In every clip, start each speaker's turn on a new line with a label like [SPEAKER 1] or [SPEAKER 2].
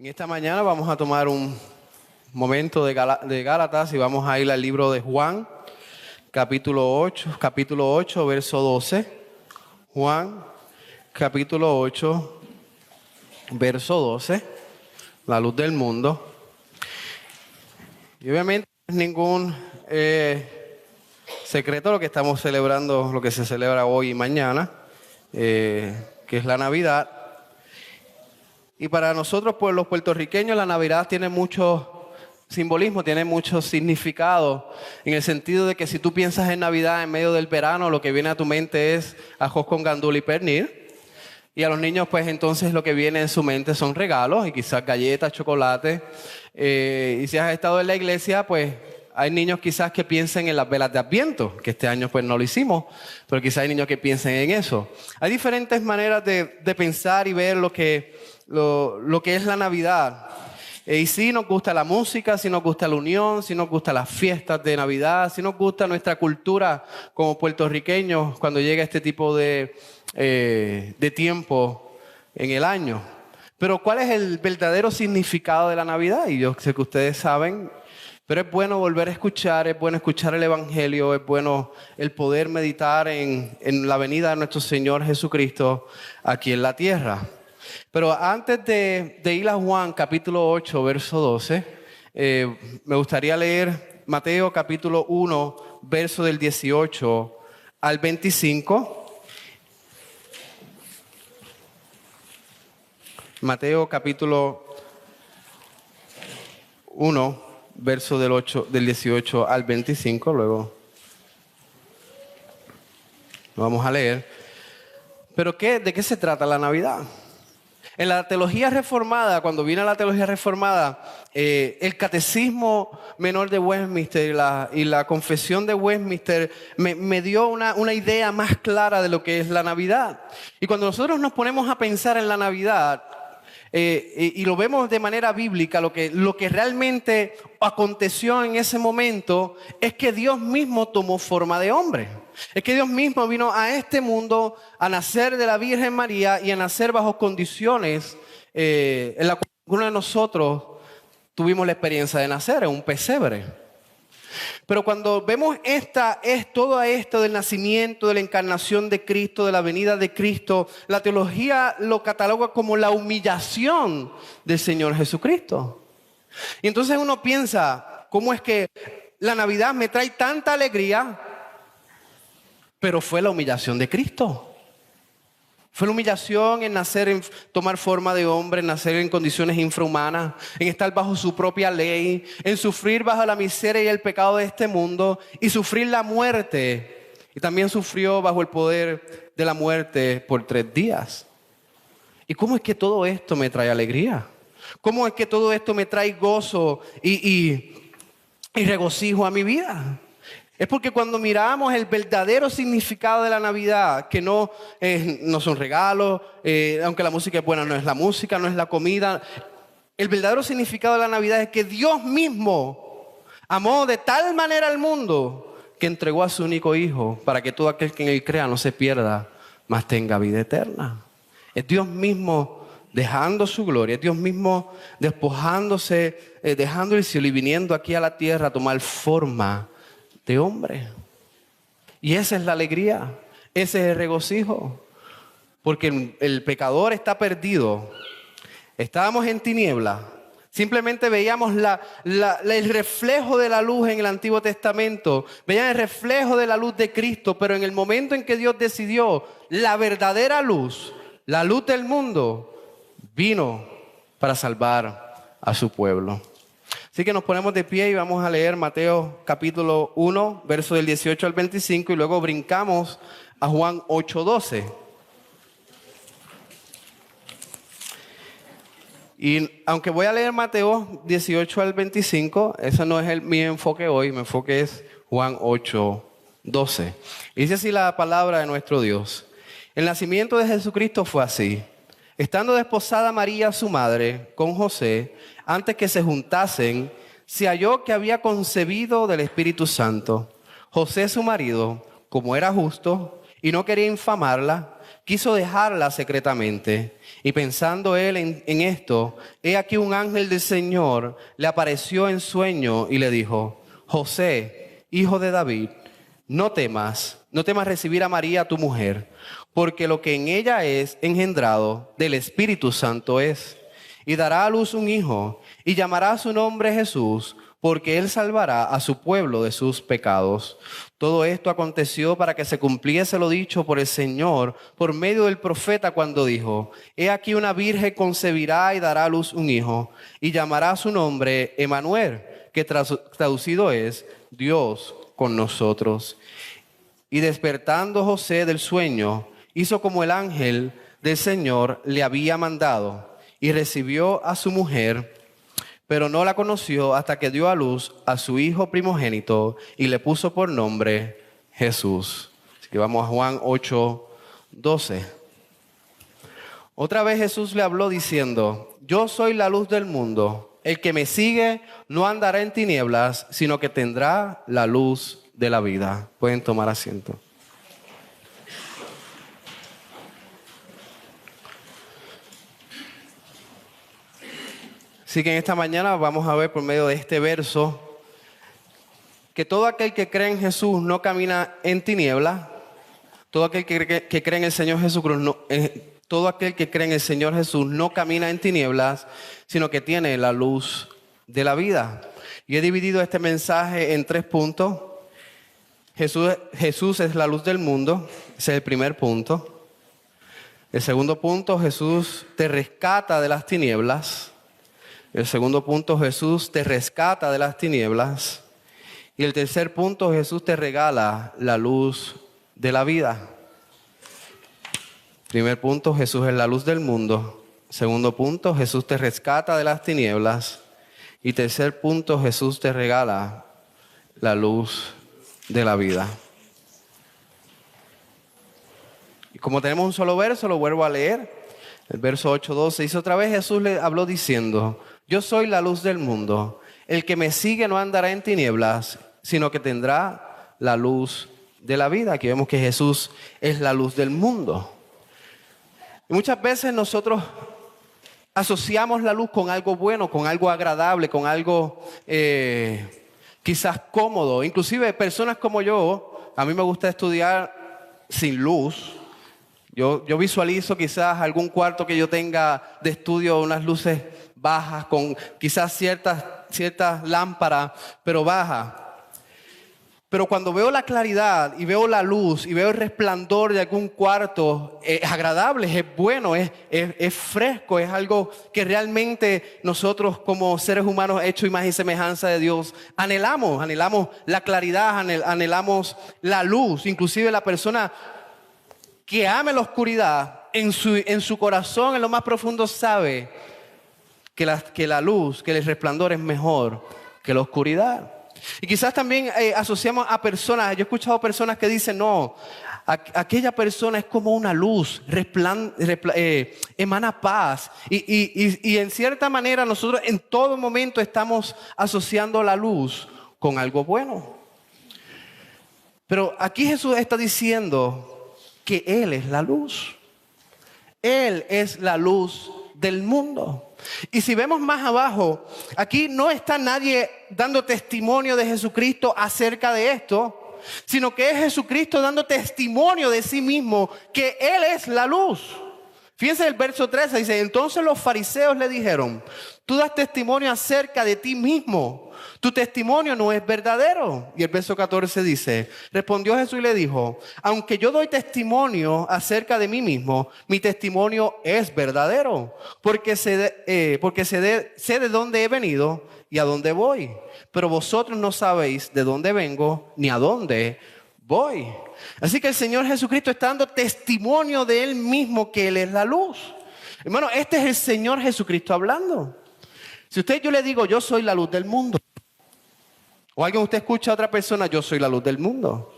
[SPEAKER 1] En esta mañana vamos a tomar un momento de Gálatas y vamos a ir al libro de Juan, capítulo 8, verso 12. Juan, capítulo 8, verso 12, la luz del mundo. Y obviamente no es ningún secreto lo que estamos celebrando, lo que se celebra hoy y mañana, que es la Navidad. Y para nosotros, pues los puertorriqueños, la Navidad tiene mucho simbolismo, tiene mucho significado, en el sentido de que si tú piensas en Navidad en medio del verano, lo que viene a tu mente es arroz con gandul y pernil. Y a los niños, pues entonces lo que viene en su mente son regalos y quizás galletas, chocolate. Y si has estado en la iglesia, pues hay niños quizás que piensen en las velas de Adviento, que este año pues no lo hicimos, pero quizás hay niños que piensen en eso. Hay diferentes maneras de pensar y ver lo que es la Navidad. Y sí nos gusta la música, sí nos gusta la unión, sí nos gustan las fiestas de Navidad, sí nos gusta nuestra cultura como puertorriqueños cuando llega este tipo de tiempo en el año. Pero ¿cuál es el verdadero significado de la Navidad? Y yo sé que ustedes saben, pero es bueno volver a escuchar, es bueno escuchar el Evangelio, es bueno el poder meditar en la venida de nuestro Señor Jesucristo aquí en la tierra. Pero antes de ir a Juan capítulo 8, verso 12, me gustaría leer Mateo capítulo 1, verso del 18 al 25. Mateo capítulo 1, verso del 18 al 25, luego lo vamos a leer. Pero ¿de qué se trata la Navidad? En la teología reformada, cuando viene la teología reformada, el catecismo menor de Westminster y la confesión de Westminster me dio una idea más clara de lo que es la Navidad. Y cuando nosotros nos ponemos a pensar en la Navidad, y lo vemos de manera bíblica, lo que realmente aconteció en ese momento es que Dios mismo tomó forma de hombre. Es que Dios mismo vino a este mundo a nacer de la Virgen María y a nacer bajo condiciones en las cuales ninguno de nosotros tuvimos la experiencia de nacer, en un pesebre. Pero cuando vemos todo esto del nacimiento, de la encarnación de Cristo, de la venida de Cristo, la teología lo cataloga como la humillación del Señor Jesucristo. Y entonces uno piensa, ¿cómo es que la Navidad me trae tanta alegría? Pero fue la humillación de Cristo. Fue la humillación en nacer, en tomar forma de hombre, en nacer en condiciones infrahumanas, en estar bajo su propia ley, en sufrir bajo la miseria y el pecado de este mundo y sufrir la muerte. Y también sufrió bajo el poder de la muerte por 3 días. ¿Y cómo es que todo esto me trae alegría? ¿Cómo es que todo esto me trae gozo y regocijo a mi vida? Es porque cuando miramos el verdadero significado de la Navidad, que no son regalos, aunque la música es buena, no es la música, no es la comida. El verdadero significado de la Navidad es que Dios mismo amó de tal manera al mundo que entregó a su único Hijo para que todo aquel que en Él crea no se pierda, mas tenga vida eterna. Es Dios mismo dejando su gloria, es Dios mismo despojándose, dejando el cielo y viniendo aquí a la tierra a tomar forma de hombre. Y esa es la alegría, ese es el regocijo, porque el pecador está perdido. Estábamos en tiniebla, simplemente veíamos el reflejo de la luz en el Antiguo Testamento, veían el reflejo de la luz de Cristo, pero en el momento en que Dios decidió la verdadera luz, la luz del mundo, vino para salvar a su pueblo. Así que nos ponemos de pie y vamos a leer Mateo capítulo 1, verso del 18 al 25 y luego brincamos a Juan 8, 12. Y aunque voy a leer Mateo 18 al 25, ese no es mi enfoque hoy, mi enfoque es Juan 8, 12. Y dice así la palabra de nuestro Dios. El nacimiento de Jesucristo fue así. Estando desposada María, su madre, con José, antes que se juntasen, se halló que había concebido del Espíritu Santo. José, su marido, como era justo y no quería infamarla, quiso dejarla secretamente. Y pensando él en esto, he aquí un ángel del Señor le apareció en sueño y le dijo: José, hijo de David, no temas recibir a María tu mujer, porque lo que en ella es engendrado del Espíritu Santo es. Y dará a luz un hijo, y llamará su nombre Jesús, porque él salvará a su pueblo de sus pecados. Todo esto aconteció para que se cumpliese lo dicho por el Señor por medio del profeta cuando dijo: He aquí una virgen concebirá y dará a luz un hijo, y llamará su nombre Emmanuel, que traducido es Dios con nosotros. Y despertando José del sueño, hizo como el ángel del Señor le había mandado, y recibió a su mujer, pero no la conoció hasta que dio a luz a su hijo primogénito y le puso por nombre Jesús. Así que vamos a Juan 8:12. Otra vez Jesús le habló diciendo: Yo soy la luz del mundo. El que me sigue no andará en tinieblas, sino que tendrá la luz de la vida. Pueden tomar asiento. Así que en esta mañana vamos a ver por medio de este verso que todo aquel que cree en Jesús no camina en tinieblas. Todo aquel que cree en el Señor todo aquel que cree en el Señor Jesús no camina en tinieblas, sino que tiene la luz de la vida. Y he dividido este mensaje en 3 puntos. Jesús es la luz del mundo. Ese es el primer punto. El segundo punto: Jesús te rescata de las tinieblas. El segundo punto: Jesús te rescata de las tinieblas. Y el tercer punto: Jesús te regala la luz de la vida. Primer punto: Jesús es la luz del mundo. Segundo punto: Jesús te rescata de las tinieblas. Y tercer punto: Jesús te regala la luz de la vida. Y como tenemos un solo verso, lo vuelvo a leer. El verso 8:12 dice: otra vez Jesús le habló diciendo: Yo soy la luz del mundo. El que me sigue no andará en tinieblas, sino que tendrá la luz de la vida. Aquí vemos que Jesús es la luz del mundo. Y muchas veces nosotros asociamos la luz con algo bueno, con algo agradable, con algo quizás cómodo. Inclusive personas como yo, a mí me gusta estudiar sin luz. Yo visualizo quizás algún cuarto que yo tenga de estudio, unas luces bajas, con quizás ciertas lámparas, pero bajas. Pero cuando veo la claridad y veo la luz y veo el resplandor de algún cuarto, es agradable, es bueno, es fresco, es algo que realmente nosotros como seres humanos hechos imagen y semejanza de Dios anhelamos la claridad, anhelamos la luz. Inclusive la persona que ame la oscuridad en su corazón, en lo más profundo, sabe que la luz, que el resplandor es mejor que la oscuridad. Y quizás también asociamos a personas. Yo he escuchado personas que dicen: no, aquella persona es como una luz, emana paz. Y en cierta manera nosotros en todo momento estamos asociando la luz con algo bueno. Pero aquí Jesús está diciendo que Él es la luz. Él es la luz del mundo. Y si vemos más abajo, aquí no está nadie dando testimonio de Jesucristo acerca de esto, sino que es Jesucristo dando testimonio de sí mismo, que Él es la luz. Fíjense el verso 13, dice: entonces los fariseos le dijeron: tú das testimonio acerca de ti mismo, tu testimonio no es verdadero. Y el verso 14 dice: respondió Jesús y le dijo: aunque yo doy testimonio acerca de mí mismo, mi testimonio es verdadero, porque sé de dónde he venido y a dónde voy, pero vosotros no sabéis de dónde vengo ni a dónde voy. Así que el Señor Jesucristo está dando testimonio de Él mismo, que Él es la luz. Hermano, este es el Señor Jesucristo hablando. Si yo le digo: yo soy la luz del mundo, o alguien usted escucha a otra persona: yo soy la luz del mundo,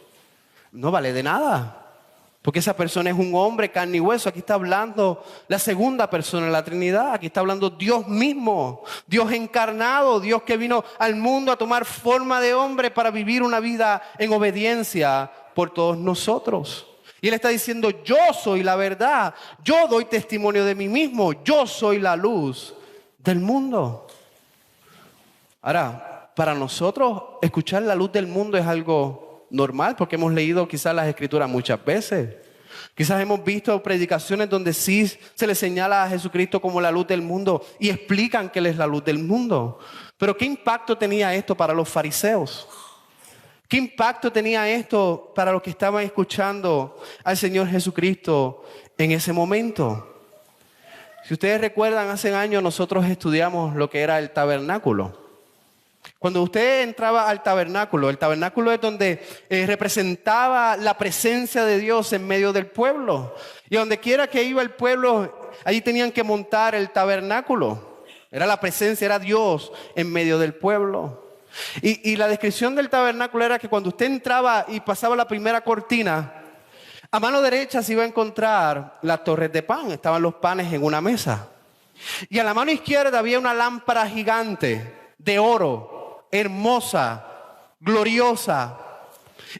[SPEAKER 1] no vale de nada, porque esa persona es un hombre, carne y hueso. Aquí está hablando la segunda persona de la Trinidad. Aquí está hablando Dios mismo, Dios encarnado, Dios que vino al mundo a tomar forma de hombre para vivir una vida en obediencia por todos nosotros. Y Él está diciendo, yo soy la verdad, yo doy testimonio de mí mismo, yo soy la luz del mundo. Ahora, para nosotros escuchar la luz del mundo es algo normal porque hemos leído quizás las Escrituras muchas veces. Quizás hemos visto predicaciones donde sí se le señala a Jesucristo como la luz del mundo y explican que Él es la luz del mundo. Pero ¿qué impacto tenía esto para los fariseos? ¿Qué impacto tenía esto para los que estaban escuchando al Señor Jesucristo en ese momento? Si ustedes recuerdan, hace años nosotros estudiamos lo que era el tabernáculo. Cuando usted entraba al tabernáculo, el tabernáculo es donde representaba la presencia de Dios en medio del pueblo. Y donde quiera que iba el pueblo, allí tenían que montar el tabernáculo. Era la presencia, era Dios en medio del pueblo. Y la descripción del tabernáculo era que cuando usted entraba y pasaba la primera cortina, a mano derecha se iba a encontrar las torres de pan. Estaban los panes en una mesa. Y a la mano izquierda había una lámpara gigante de oro, hermosa, gloriosa.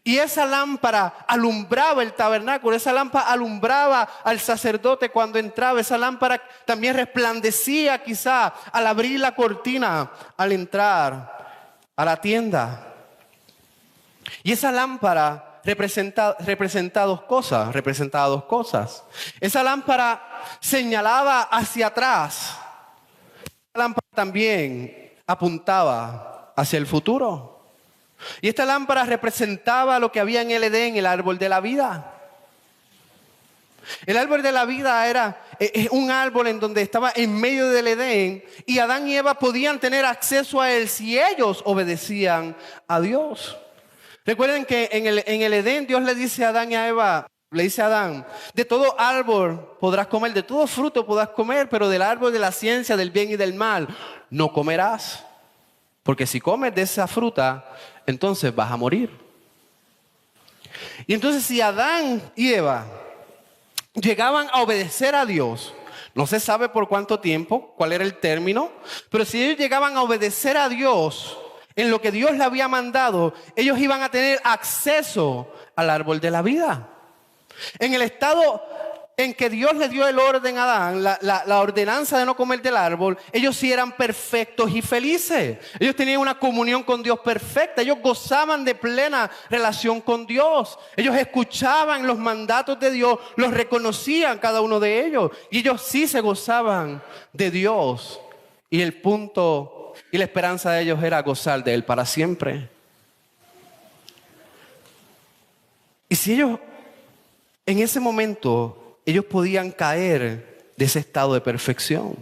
[SPEAKER 1] Y esa lámpara alumbraba el tabernáculo, esa lámpara alumbraba al sacerdote cuando entraba, esa lámpara también resplandecía quizá al abrir la cortina, al entrar a la tienda. Y esa lámpara representaba dos cosas. Esa lámpara señalaba hacia atrás. La lámpara también apuntaba hacia el futuro. Y esta lámpara representaba lo que había en el Edén, el árbol de la vida. El árbol de la vida era un árbol en donde estaba en medio del Edén y Adán y Eva podían tener acceso a él si ellos obedecían a Dios. Recuerden que en el Edén Dios le dice a Adán y a Eva, le dice a Adán, de todo árbol podrás comer, de todo fruto podrás comer, pero del árbol de la ciencia del bien y del mal no comerás. Porque si comes de esa fruta, entonces vas a morir. Y entonces si Adán y Eva llegaban a obedecer a Dios, no se sabe por cuánto tiempo, cuál era el término, pero si ellos llegaban a obedecer a Dios en lo que Dios le había mandado, ellos iban a tener acceso al árbol de la vida. En el estado en que Dios le dio el orden a Adán, la ordenanza de no comer del árbol, ellos sí eran perfectos y felices. Ellos tenían una comunión con Dios perfecta. Ellos gozaban de plena relación con Dios. Ellos escuchaban los mandatos de Dios, los reconocían cada uno de ellos. Y ellos sí se gozaban de Dios. Y el punto y la esperanza de ellos era gozar de Él para siempre. Y si ellos en ese momento ellos podían caer de ese estado de perfección.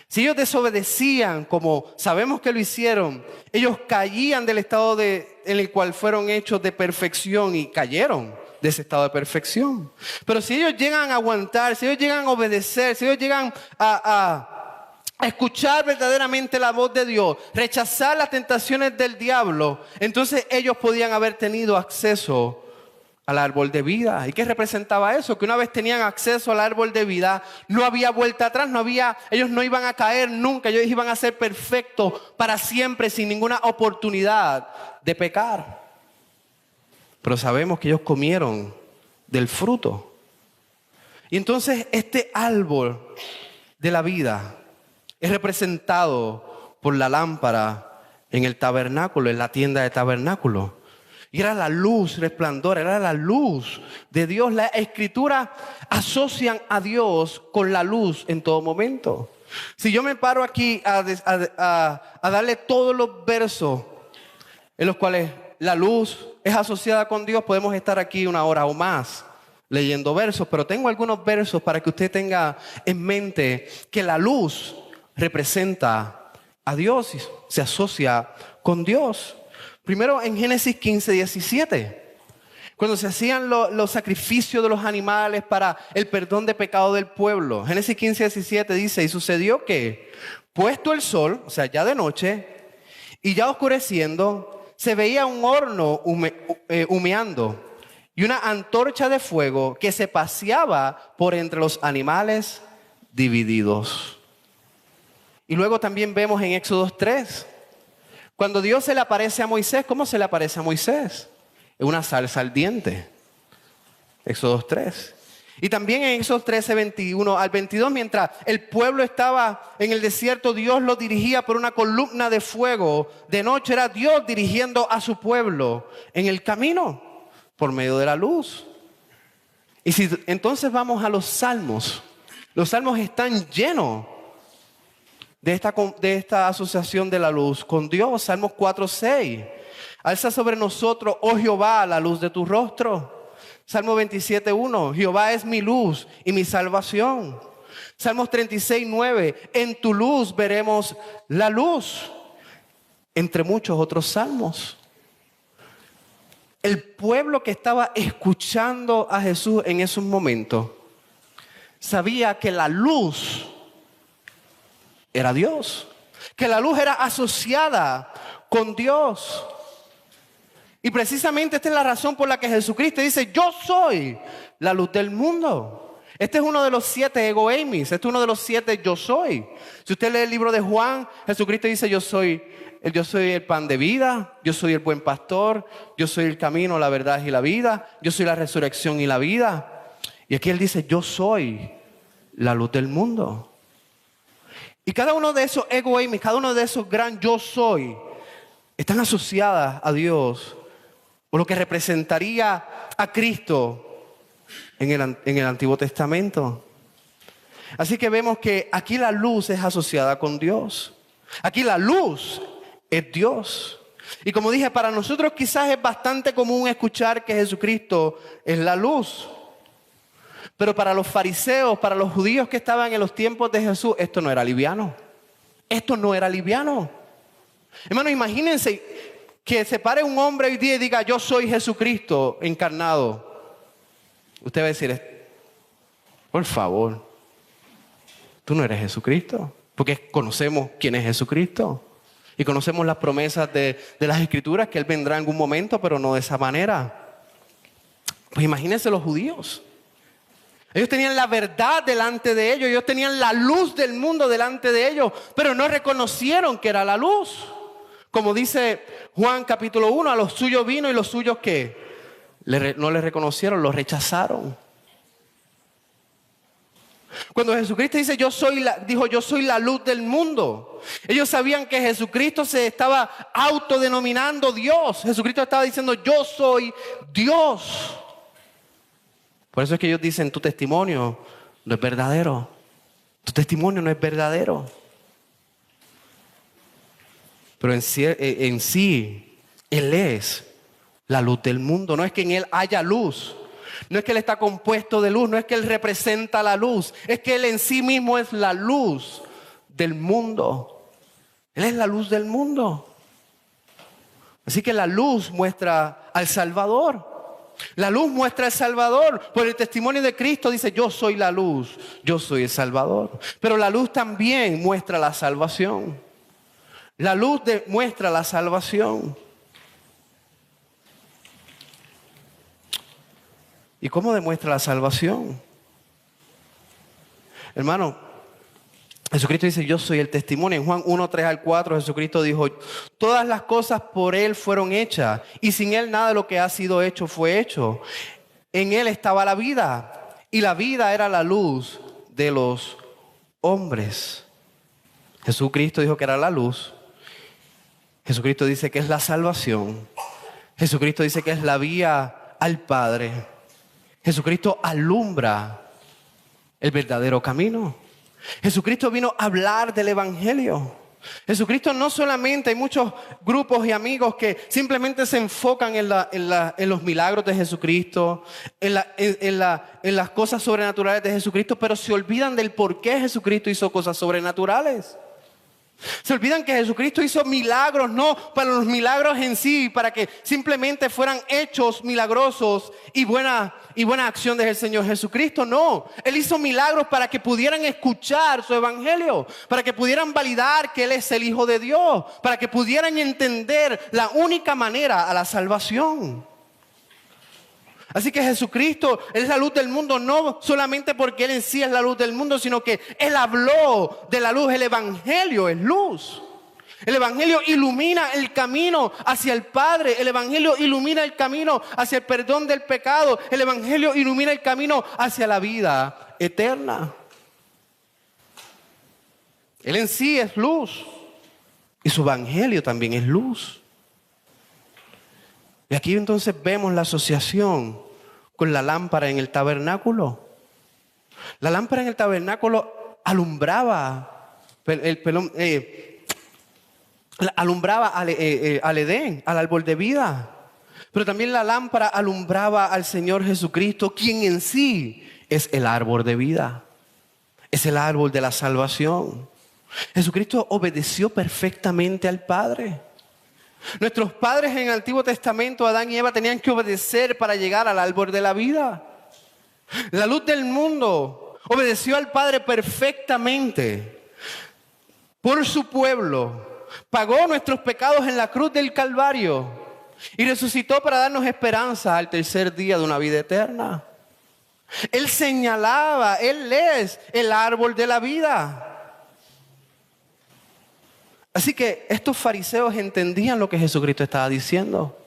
[SPEAKER 1] Si ellos desobedecían, como sabemos que lo hicieron, ellos caían del estado en el cual fueron hechos de perfección y cayeron de ese estado de perfección. Pero si ellos llegan a aguantar, si ellos llegan a obedecer, si ellos llegan a escuchar verdaderamente la voz de Dios, rechazar las tentaciones del diablo, entonces ellos podían haber tenido acceso al árbol de vida. ¿Y qué representaba eso? Que una vez tenían acceso al árbol de vida, no había vuelta atrás, ellos no iban a caer nunca, ellos iban a ser perfectos para siempre sin ninguna oportunidad de pecar. Pero sabemos que ellos comieron del fruto. Y entonces este árbol de la vida es representado por la lámpara en el tabernáculo, en la tienda de tabernáculo. Y era la luz, resplandor, era la luz de Dios. La Escritura asocian a Dios con la luz en todo momento. Si yo me paro aquí a darle todos los versos en los cuales la luz es asociada con Dios, podemos estar aquí una hora o más leyendo versos. Pero tengo algunos versos para que usted tenga en mente que la luz representa a Dios y se asocia con Dios. Primero en Génesis 15:17, cuando se hacían los sacrificios de los animales para el perdón de pecado del pueblo. Génesis 15:17 dice, y sucedió que, puesto el sol, o sea, ya de noche, y ya oscureciendo, se veía un horno humeando y una antorcha de fuego que se paseaba por entre los animales divididos. Y luego también vemos en Éxodo 3, cuando Dios se le aparece a Moisés, ¿cómo se le aparece a Moisés? En una zarza ardiente. Éxodo 3. Y también en Éxodo 13, 21 al 22, mientras el pueblo estaba en el desierto, Dios lo dirigía por una columna de fuego. De noche era Dios dirigiendo a su pueblo en el camino por medio de la luz. Y si entonces vamos a los salmos están llenos de esta asociación de la luz con Dios. Salmos 4, 6. Alza sobre nosotros, oh Jehová, la luz de tu rostro. Salmo 27, 1. Jehová es mi luz y mi salvación. Salmos 36, 9. En tu luz veremos la luz. Entre muchos otros salmos. El pueblo que estaba escuchando a Jesús en esos momentos sabía que la luz era Dios, que la luz era asociada con Dios. Y precisamente esta es la razón por la que Jesucristo dice: yo soy la luz del mundo. Este es uno de los 7 ego eimis, este es uno de los 7 yo soy. Si usted lee el libro de Juan, Jesucristo dice: yo soy el pan de vida, yo soy el buen pastor, yo soy el camino, la verdad y la vida, yo soy la resurrección y la vida. Y aquí Él dice: yo soy la luz del mundo. Y cada uno de esos ego eimis, cada uno de esos gran yo soy, están asociadas a Dios, o lo que representaría a Cristo en el Antiguo Testamento. Así que vemos que aquí la luz es asociada con Dios. Aquí la luz es Dios. Y como dije, para nosotros quizás es bastante común escuchar que Jesucristo es la luz. Pero para los fariseos, para los judíos que estaban en los tiempos de Jesús, esto no era liviano. Esto no era liviano. Hermanos, imagínense que se pare un hombre hoy día y diga: yo soy Jesucristo encarnado. Usted va a decir: por favor, tú no eres Jesucristo. Porque conocemos quién es Jesucristo. Y conocemos las promesas de las Escrituras, que Él vendrá en algún momento, pero no de esa manera. Pues imagínense los judíos. Ellos tenían la verdad delante de ellos. Ellos tenían la luz del mundo delante de ellos. Pero no reconocieron que era la luz. Como dice Juan capítulo 1, a los suyos vino y los suyos ¿qué? No le reconocieron, lo rechazaron. Cuando Jesucristo dice yo soy la luz del mundo, ellos sabían que Jesucristo se estaba autodenominando Dios. Jesucristo estaba diciendo: yo soy Dios. Por eso es que ellos dicen: tu testimonio no es verdadero. Tu testimonio no es verdadero. Pero en sí, Él es la luz del mundo. No es que en Él haya luz. No es que Él está compuesto de luz. No es que Él representa la luz. Es que Él en sí mismo es la luz del mundo. Él es la luz del mundo. Así que la luz muestra al Salvador. La luz muestra al Salvador. Por el testimonio de Cristo dice: yo soy la luz, yo soy el Salvador. Pero la luz también muestra la salvación. La luz muestra la salvación. ¿Y cómo demuestra la salvación? Hermano, Jesucristo dice: yo soy el testimonio. En Juan 1, 3 al 4, Jesucristo dijo: todas las cosas por Él fueron hechas, y sin Él nada de lo que ha sido hecho fue hecho. En Él estaba la vida, y la vida era la luz de los hombres. Jesucristo dijo que era la luz. Jesucristo dice que es la salvación. Jesucristo dice que es la vía al Padre. Jesucristo alumbra el verdadero camino. Jesucristo vino a hablar del Evangelio. Jesucristo no solamente, hay muchos grupos y amigos que simplemente se enfocan en los milagros de Jesucristo, en las cosas sobrenaturales de Jesucristo, pero se olvidan del por qué Jesucristo hizo cosas sobrenaturales. Se olvidan que Jesucristo hizo milagros, no para los milagros en sí, para que simplemente fueran hechos milagrosos y buena acción del Señor Jesucristo. No, Él hizo milagros para que pudieran escuchar su evangelio, para que pudieran validar que Él es el Hijo de Dios, para que pudieran entender la única manera a la salvación. Así que Jesucristo es la luz del mundo, no solamente porque Él en sí es la luz del mundo, sino que Él habló de la luz. El evangelio es luz. El Evangelio ilumina el camino hacia el Padre. El Evangelio ilumina el camino hacia el perdón del pecado. El Evangelio ilumina el camino hacia la vida eterna. Él en sí es luz. Y su Evangelio también es luz. Y aquí entonces vemos la asociación con la lámpara en el tabernáculo. La lámpara en el tabernáculo alumbraba al Edén, al árbol de vida. Pero también la lámpara alumbraba al Señor Jesucristo, quien en sí es el árbol de vida. Es el árbol de la salvación. Jesucristo obedeció perfectamente al Padre. Nuestros padres en el Antiguo Testamento, Adán y Eva, tenían que obedecer para llegar al árbol de la vida. La luz del mundo obedeció al Padre perfectamente por su pueblo. Pagó nuestros pecados en la cruz del Calvario y resucitó para darnos esperanza al tercer día de una vida eterna. Él señalaba, Él es el árbol de la vida. Así que estos fariseos entendían lo que Jesucristo estaba diciendo.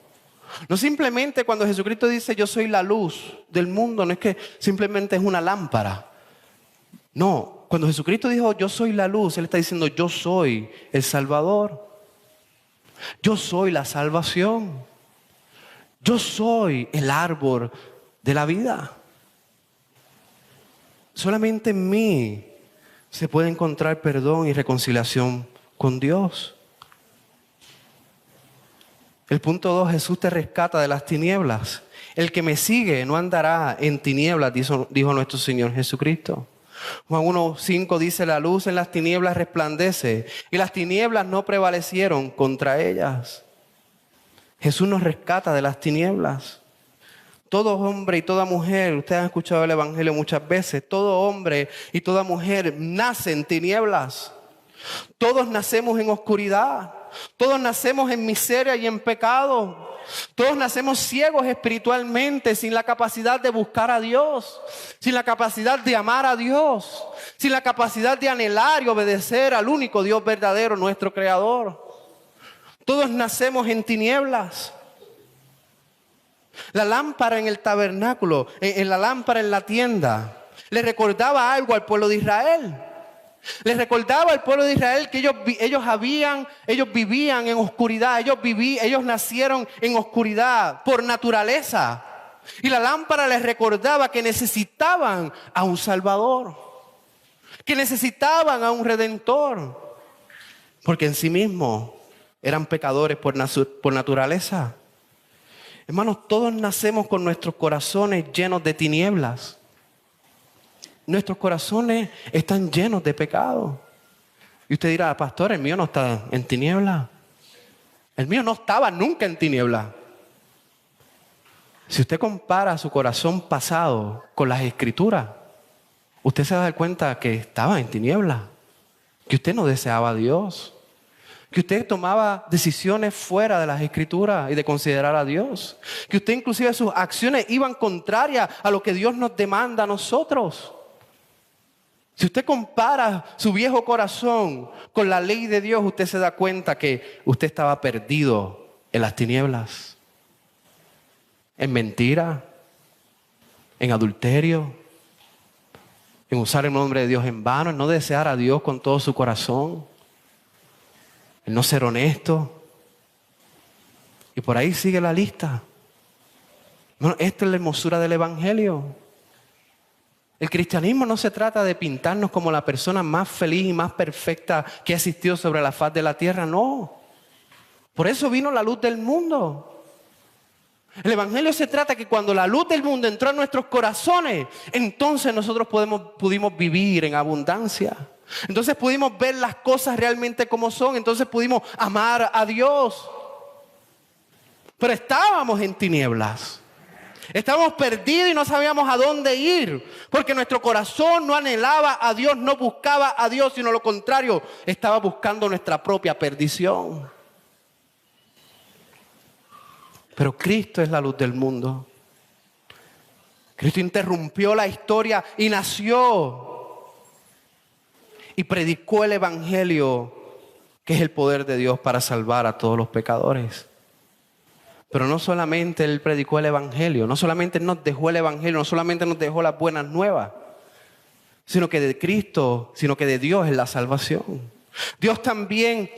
[SPEAKER 1] No simplemente cuando Jesucristo dice yo soy la luz del mundo, no es que simplemente es una lámpara. No, cuando Jesucristo dijo yo soy la luz, Él está diciendo yo soy el Salvador. Yo soy la salvación. Yo soy el árbol de la vida. Solamente en mí se puede encontrar perdón y reconciliación con Dios. El punto 2, Jesús te rescata de las tinieblas. El que me sigue no andará en tinieblas, dijo nuestro Señor Jesucristo. Juan 1:5 dice, la luz en las tinieblas resplandece y las tinieblas no prevalecieron contra ellas. Jesús nos rescata de las tinieblas. Todo hombre y toda mujer, ustedes han escuchado el Evangelio muchas veces, todo hombre y toda mujer nace en tinieblas. Todos nacemos en oscuridad. Todos nacemos en miseria y en pecado. Todos nacemos ciegos espiritualmente, sin la capacidad de buscar a Dios, sin la capacidad de amar a Dios, sin la capacidad de anhelar y obedecer al único Dios verdadero, nuestro Creador. Todos nacemos en tinieblas. La lámpara en el tabernáculo, en la lámpara en la tienda, le recordaba algo al pueblo de Israel. Les recordaba al pueblo de Israel que ellos vivían en oscuridad, ellos nacieron en oscuridad por naturaleza. Y la lámpara les recordaba que necesitaban a un Salvador, que necesitaban a un Redentor, porque en sí mismos eran pecadores por naturaleza. Hermanos, todos nacemos con nuestros corazones llenos de tinieblas. Nuestros corazones están llenos de pecado. Y usted dirá, pastor, el mío no está en tiniebla. El mío no estaba nunca en tiniebla. Si usted compara su corazón pasado con las Escrituras, usted se va a dar cuenta que estaba en tiniebla, que usted no deseaba a Dios, que usted tomaba decisiones fuera de las Escrituras y de considerar a Dios, que usted inclusive sus acciones iban contrarias a lo que Dios nos demanda a nosotros. Si usted compara su viejo corazón con la ley de Dios, usted se da cuenta que usted estaba perdido en las tinieblas, en mentira, en adulterio, en usar el nombre de Dios en vano, en no desear a Dios con todo su corazón, en no ser honesto. Y por ahí sigue la lista. Bueno, esta es la hermosura del Evangelio. El cristianismo no se trata de pintarnos como la persona más feliz y más perfecta que ha existido sobre la faz de la tierra, no. Por eso vino la luz del mundo. El Evangelio se trata que cuando la luz del mundo entró en nuestros corazones, entonces nosotros pudimos vivir en abundancia. Entonces pudimos ver las cosas realmente como son, entonces pudimos amar a Dios. Pero estábamos en tinieblas. Estábamos perdidos y no sabíamos a dónde ir, porque nuestro corazón no anhelaba a Dios, no buscaba a Dios, sino lo contrario, estaba buscando nuestra propia perdición. Pero Cristo es la luz del mundo. Cristo interrumpió la historia y nació y predicó el Evangelio que es el poder de Dios para salvar a todos los pecadores. Pero no solamente Él predicó el Evangelio, no solamente nos dejó el Evangelio, no solamente nos dejó las buenas nuevas, sino que de Cristo, sino que de Dios es la salvación. Dios también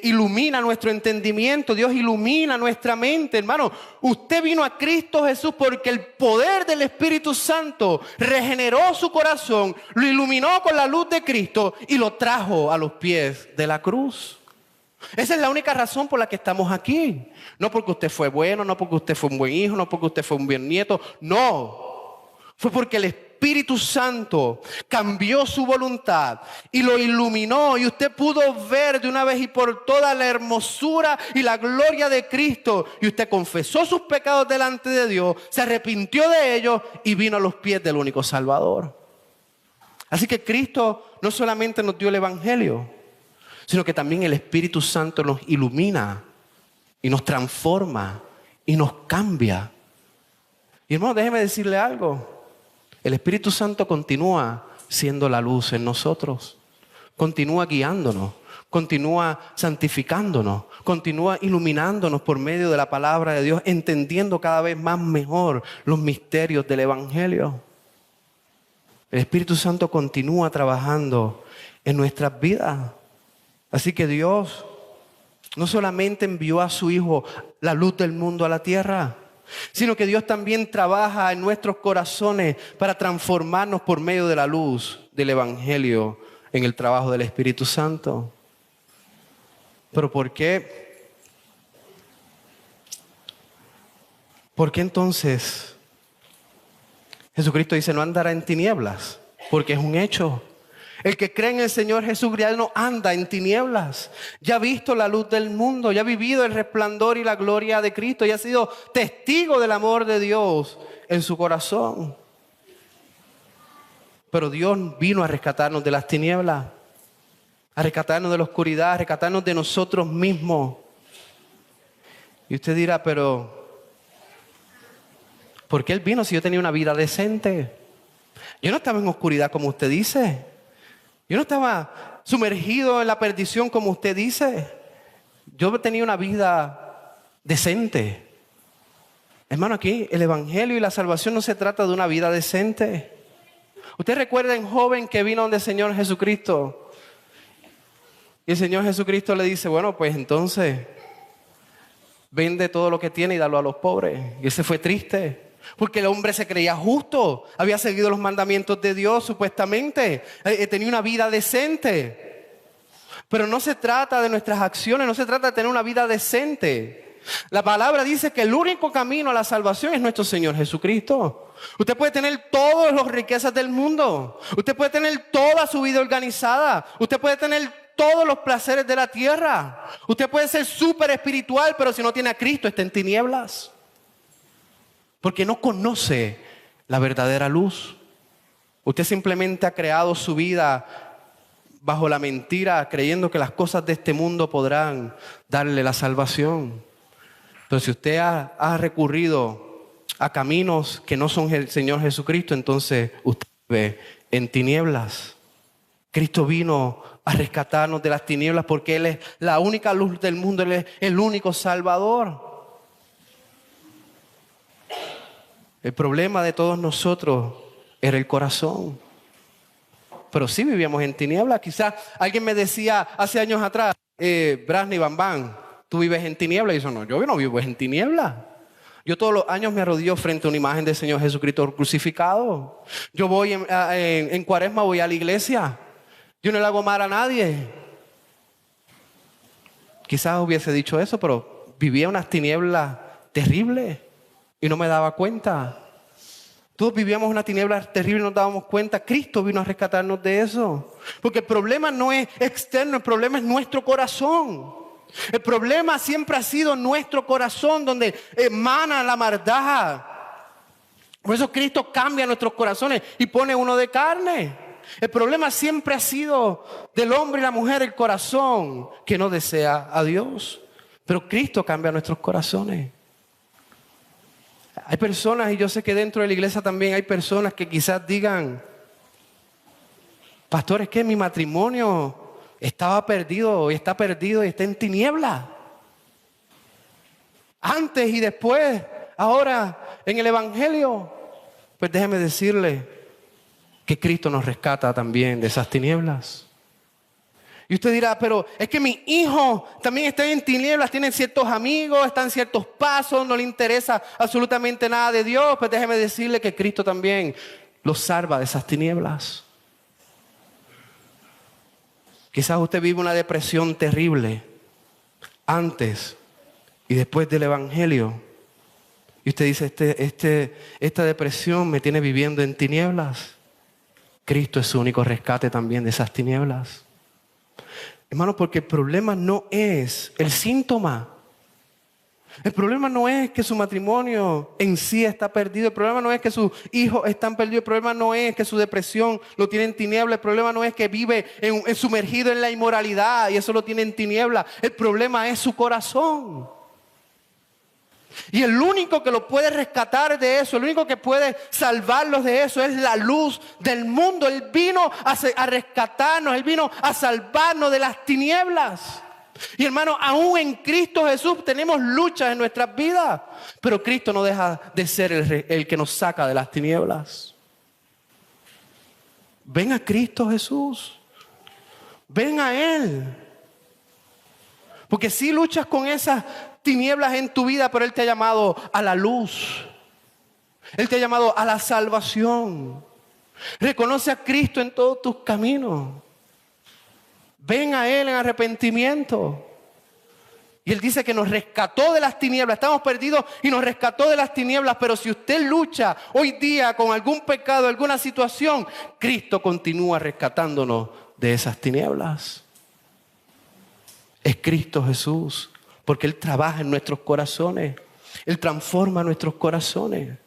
[SPEAKER 1] ilumina nuestro entendimiento, Dios ilumina nuestra mente, hermano. Usted vino a Cristo Jesús porque el poder del Espíritu Santo regeneró su corazón, lo iluminó con la luz de Cristo y lo trajo a los pies de la cruz. Esa es la única razón por la que estamos aquí. No porque usted fue bueno, no porque usted fue un buen hijo, no porque usted fue un buen nieto. No, fue porque el Espíritu Santo cambió su voluntad y lo iluminó, y usted pudo ver de una vez y por todas la hermosura y la gloria de Cristo, y usted confesó sus pecados delante de Dios, se arrepintió de ellos y vino a los pies del único Salvador. Así que Cristo no solamente nos dio el Evangelio, sino que también el Espíritu Santo nos ilumina y nos transforma y nos cambia. Y hermano, déjeme decirle algo. El Espíritu Santo continúa siendo la luz en nosotros. Continúa guiándonos, continúa santificándonos, continúa iluminándonos por medio de la palabra de Dios, entendiendo cada vez más mejor los misterios del Evangelio. El Espíritu Santo continúa trabajando en nuestras vidas. Así que Dios no solamente envió a su Hijo, la luz del mundo, a la tierra, sino que Dios también trabaja en nuestros corazones para transformarnos por medio de la luz del Evangelio en el trabajo del Espíritu Santo. ¿Pero por qué? ¿Por qué entonces Jesucristo dice no andará en tinieblas? Porque es un hecho. El que cree en el Señor Jesús ya no anda en tinieblas. Ya ha visto la luz del mundo, ya ha vivido el resplandor y la gloria de Cristo, ya ha sido testigo del amor de Dios en su corazón. Pero Dios vino a rescatarnos de las tinieblas, a rescatarnos de la oscuridad, a rescatarnos de nosotros mismos. Y usted dirá, pero ¿por qué Él vino si yo tenía una vida decente? Yo no estaba en oscuridad como usted dice. Yo no estaba sumergido en la perdición como usted dice. Yo tenía una vida decente. Hermano, aquí el Evangelio y la salvación no se trata de una vida decente. Usted recuerda en joven que vino donde el Señor Jesucristo. Y el Señor Jesucristo le dice, bueno, pues entonces vende todo lo que tiene y dalo a los pobres. Y él se fue triste. Porque el hombre se creía justo, había seguido los mandamientos de Dios supuestamente, tenía una vida decente. Pero no se trata de nuestras acciones, no se trata de tener una vida decente. La palabra dice que el único camino a la salvación es nuestro Señor Jesucristo. Usted puede tener todas las riquezas del mundo, usted puede tener toda su vida organizada, usted puede tener todos los placeres de la tierra, usted puede ser súper espiritual, pero si no tiene a Cristo está en tinieblas. Porque no conoce la verdadera luz. Usted simplemente ha creado su vida bajo la mentira, creyendo que las cosas de este mundo podrán darle la salvación. Pero si usted ha recurrido a caminos que no son el Señor Jesucristo, entonces usted vive en tinieblas. Cristo vino a rescatarnos de las tinieblas porque Él es la única luz del mundo, Él es el único Salvador. El problema de todos nosotros era el corazón. Pero sí vivíamos en tinieblas. Quizás alguien me decía hace años atrás, Brasni Bambán, ¿tú vives en tinieblas? Y yo no vivo en tinieblas. Yo todos los años me arrodillo frente a una imagen del Señor Jesucristo crucificado. Yo voy en Cuaresma, voy a la iglesia. Yo no le hago mal a nadie. Quizás hubiese dicho eso, pero vivía unas tinieblas terribles. Y no me daba cuenta. Todos vivíamos una tiniebla terrible y no nos dábamos cuenta. Cristo vino a rescatarnos de eso. Porque el problema no es externo, el problema es nuestro corazón. El problema siempre ha sido nuestro corazón, donde emana la maldad. Por eso Cristo cambia nuestros corazones y pone uno de carne. El problema siempre ha sido del hombre y la mujer, el corazón que no desea a Dios. Pero Cristo cambia nuestros corazones. Hay personas, y yo sé que dentro de la iglesia también hay personas que quizás digan, pastor, es que mi matrimonio estaba perdido y está perdido y está en tiniebla. Antes y después, ahora en el Evangelio, pues déjeme decirle que Cristo nos rescata también de esas tinieblas. Y usted dirá, pero es que mi hijo también está en tinieblas, tiene ciertos amigos, está en ciertos pasos, no le interesa absolutamente nada de Dios. Pues déjeme decirle que Cristo también los salva de esas tinieblas. Quizás usted vive una depresión terrible antes y después del Evangelio. Y usted dice, esta depresión me tiene viviendo en tinieblas. Cristo es su único rescate también de esas tinieblas. Hermano, porque el problema no es el síntoma. El problema no es que su matrimonio en sí está perdido. El problema no es que sus hijos están perdidos. El problema no es que su depresión lo tiene en tinieblas. El problema no es que vive sumergido en la inmoralidad y eso lo tiene en tinieblas. El problema es su corazón. Y el único que lo puede rescatar de eso, el único que puede salvarlos de eso es la luz del mundo. Él vino a rescatarnos, Él vino a salvarnos de las tinieblas. Y hermano, aún en Cristo Jesús tenemos luchas en nuestras vidas, pero Cristo no deja de ser el que nos saca de las tinieblas. Ven a Cristo Jesús, ven a Él. Porque si luchas con esas tinieblas en tu vida, pero Él te ha llamado a la luz. Él te ha llamado a la salvación. Reconoce a Cristo en todos tus caminos. Ven a Él en arrepentimiento. Y Él dice que nos rescató de las tinieblas. Estamos perdidos y nos rescató de las tinieblas. Pero si usted lucha hoy día con algún pecado, alguna situación, Cristo continúa rescatándonos de esas tinieblas. Es Cristo Jesús. Porque Él trabaja en nuestros corazones. Él transforma nuestros corazones.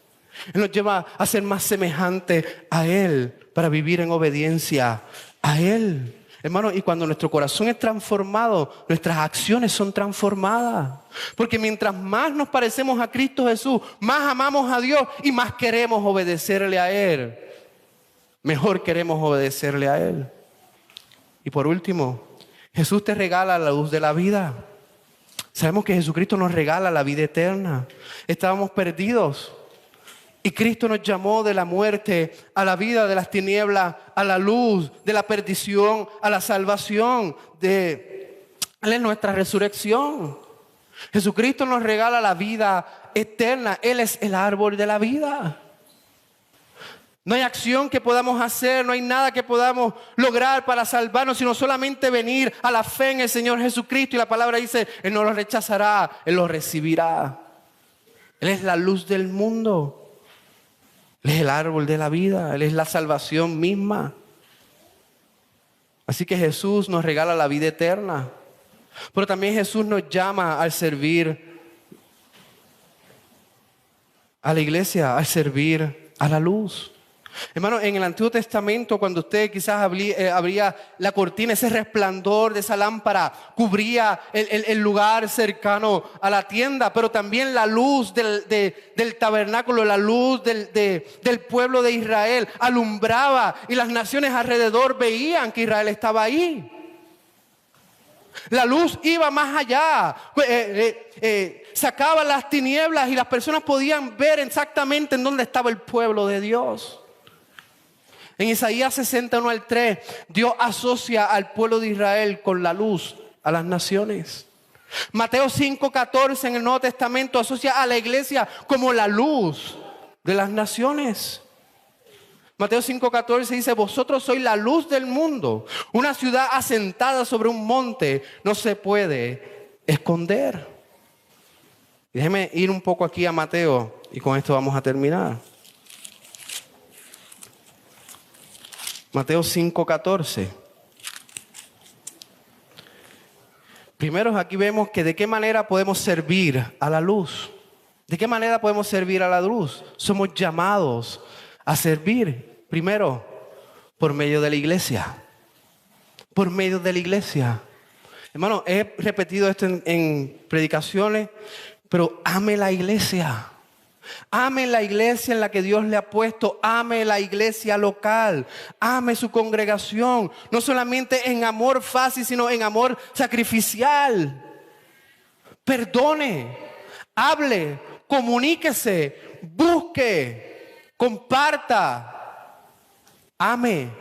[SPEAKER 1] Él nos lleva a ser más semejantes a Él para vivir en obediencia a Él. Hermano, y cuando nuestro corazón es transformado, nuestras acciones son transformadas. Porque mientras más nos parecemos a Cristo Jesús, más amamos a Dios y más queremos obedecerle a Él. Mejor queremos obedecerle a Él. Y por último, Jesús te regala la luz de la vida. Sabemos que Jesucristo nos regala la vida eterna. Estábamos perdidos y Cristo nos llamó de la muerte a la vida, de las tinieblas a la luz, de la perdición a la salvación. Él es nuestra resurrección. Jesucristo nos regala la vida eterna. Él es el árbol de la vida. No hay acción que podamos hacer, no hay nada que podamos lograr para salvarnos, sino solamente venir a la fe en el Señor Jesucristo. Y la palabra dice, Él no lo rechazará, Él lo recibirá. Él es la luz del mundo. Él es el árbol de la vida, Él es la salvación misma. Así que Jesús nos regala la vida eterna. Pero también Jesús nos llama al servir a la iglesia, al servir a la luz. Hermano, en el Antiguo Testamento, cuando usted quizás abría la cortina, ese resplandor de esa lámpara cubría el lugar cercano a la tienda, pero también la luz del tabernáculo, la luz del pueblo de Israel alumbraba y las naciones alrededor veían que Israel estaba ahí. La luz iba más allá, sacaba las tinieblas y las personas podían ver exactamente en dónde estaba el pueblo de Dios. En Isaías 61 al 3, Dios asocia al pueblo de Israel con la luz a las naciones. Mateo 5:14 en el Nuevo Testamento asocia a la iglesia como la luz de las naciones. Mateo 5:14 dice, vosotros sois la luz del mundo. Una ciudad asentada sobre un monte no se puede esconder. Déjeme ir un poco aquí a Mateo y con esto vamos a terminar. Mateo 5:14. Primero aquí vemos que de qué manera podemos servir a la luz. ¿De qué manera podemos servir a la luz? Somos llamados a servir. Primero, por medio de la iglesia. Por medio de la iglesia. Hermano, he repetido esto en predicaciones, pero ame la iglesia. Ame la iglesia en la que Dios le ha puesto. Ame la iglesia local. Ame su congregación. No solamente en amor fácil, sino en amor sacrificial. Perdone, hable, comuníquese, busque, comparta. Ame.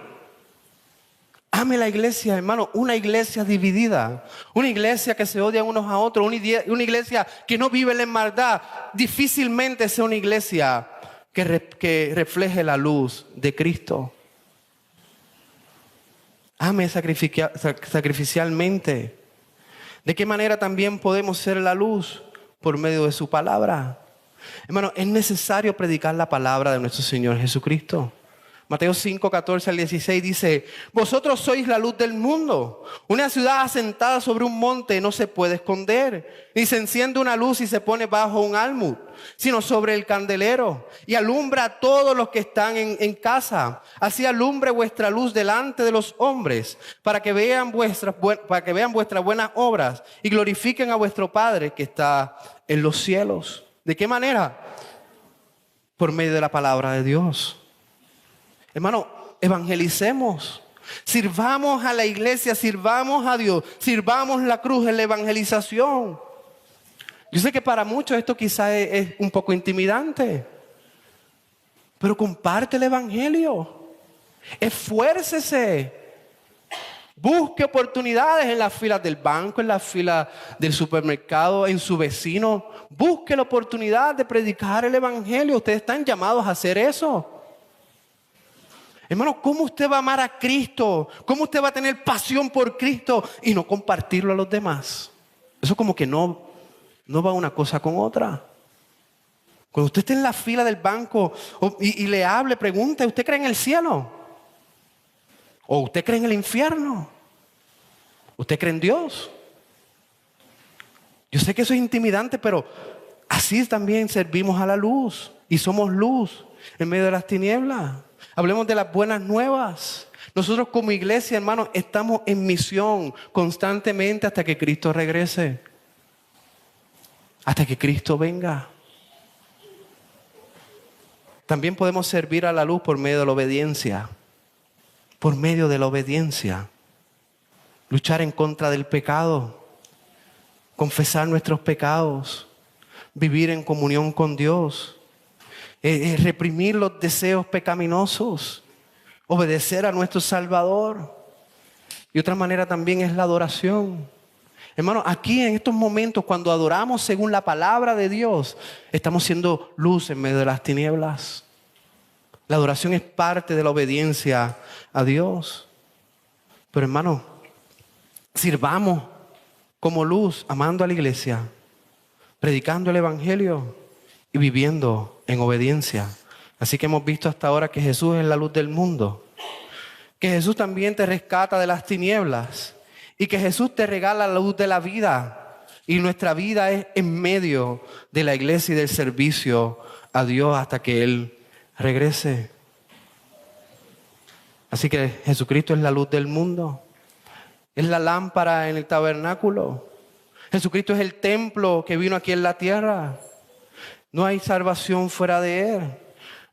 [SPEAKER 1] Ame la iglesia, hermano. Una iglesia dividida, una iglesia que se odian unos a otros, una iglesia que no vive la maldad, difícilmente sea una iglesia que refleje la luz de Cristo. Ame sacrificialmente. ¿De qué manera también podemos ser la luz? Por medio de su palabra. Hermano, es necesario predicar la palabra de nuestro Señor Jesucristo. Mateo 5, 14 al 16 dice: vosotros sois la luz del mundo. Una ciudad asentada sobre un monte no se puede esconder, ni se enciende una luz y se pone bajo un almud, sino sobre el candelero, y alumbra a todos los que están en casa. Así alumbre vuestra luz delante de los hombres, para que vean vuestras buenas obras y glorifiquen a vuestro Padre que está en los cielos. ¿De qué manera? Por medio de la palabra de Dios. Hermano, evangelicemos, sirvamos a la iglesia, sirvamos a Dios, sirvamos la cruz en la evangelización. Yo sé que para muchos esto quizás es un poco intimidante, pero comparte el evangelio, esfuércese, busque oportunidades en las filas del banco, en las filas del supermercado, en su vecino. Busque la oportunidad de predicar el evangelio. Ustedes están llamados a hacer eso. Hermano, ¿cómo usted va a amar a Cristo? ¿Cómo usted va a tener pasión por Cristo y no compartirlo a los demás? Eso como que no va una cosa con otra. Cuando usted esté en la fila del banco y le hable, pregunte: ¿usted cree en el cielo? ¿O usted cree en el infierno? ¿Usted cree en Dios? Yo sé que eso es intimidante, pero así también servimos a la luz y somos luz en medio de las tinieblas. Hablemos de las buenas nuevas. Nosotros como iglesia, hermanos, estamos en misión constantemente hasta que Cristo regrese. Hasta que Cristo venga. También podemos servir a la luz por medio de la obediencia. Por medio de la obediencia. Luchar en contra del pecado. Confesar nuestros pecados. Vivir en comunión con Dios. Reprimir los deseos pecaminosos, obedecer a nuestro Salvador. Y otra manera también es la adoración. Hermano, aquí en estos momentos, cuando adoramos según la palabra de Dios, estamos siendo luz en medio de las tinieblas. La adoración es parte de la obediencia a Dios. Pero hermano, sirvamos como luz, amando a la iglesia, predicando el evangelio y viviendo en obediencia. Así que hemos visto hasta ahora que Jesús es la luz del mundo, que Jesús también te rescata de las tinieblas y que Jesús te regala la luz de la vida, y nuestra vida es en medio de la iglesia y del servicio a Dios hasta que Él regrese. Así que Jesucristo es la luz del mundo, es la lámpara en el tabernáculo. Jesucristo es el templo que vino aquí en la tierra. No hay salvación fuera de Él.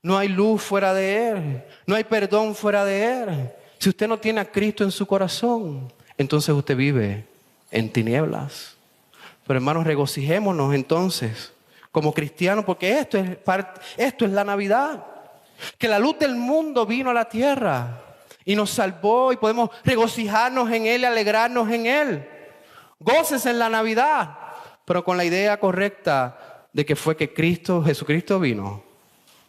[SPEAKER 1] No hay luz fuera de Él. No hay perdón fuera de Él. Si usted no tiene a Cristo en su corazón, entonces usted vive en tinieblas. Pero hermanos, regocijémonos entonces como cristianos, porque esto es la Navidad. Que la luz del mundo vino a la tierra y nos salvó, y podemos regocijarnos en Él y alegrarnos en Él. Gócese en la Navidad, pero con la idea correcta de que fue que Jesucristo vino.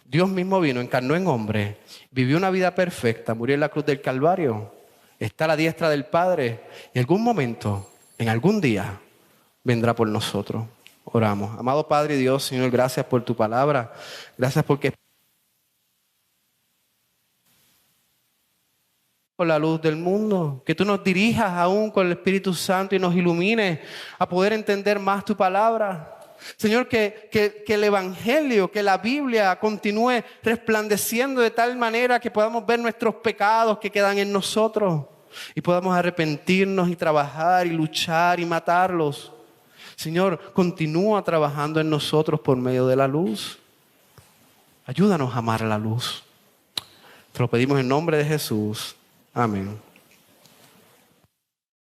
[SPEAKER 1] Dios mismo vino, encarnó en hombre, vivió una vida perfecta, murió en la cruz del Calvario, está a la diestra del Padre, y en algún momento, en algún día, vendrá por nosotros. Oramos. Amado Padre y Dios, Señor, gracias por tu palabra. Gracias porque por la luz del mundo, que tú nos dirijas aún con el Espíritu Santo y nos ilumines a poder entender más tu palabra. Señor, que el Evangelio, que la Biblia continúe resplandeciendo de tal manera que podamos ver nuestros pecados que quedan en nosotros y podamos arrepentirnos y trabajar y luchar y matarlos. Señor, continúa trabajando en nosotros por medio de la luz. Ayúdanos a amar la luz. Te lo pedimos en nombre de Jesús. Amén.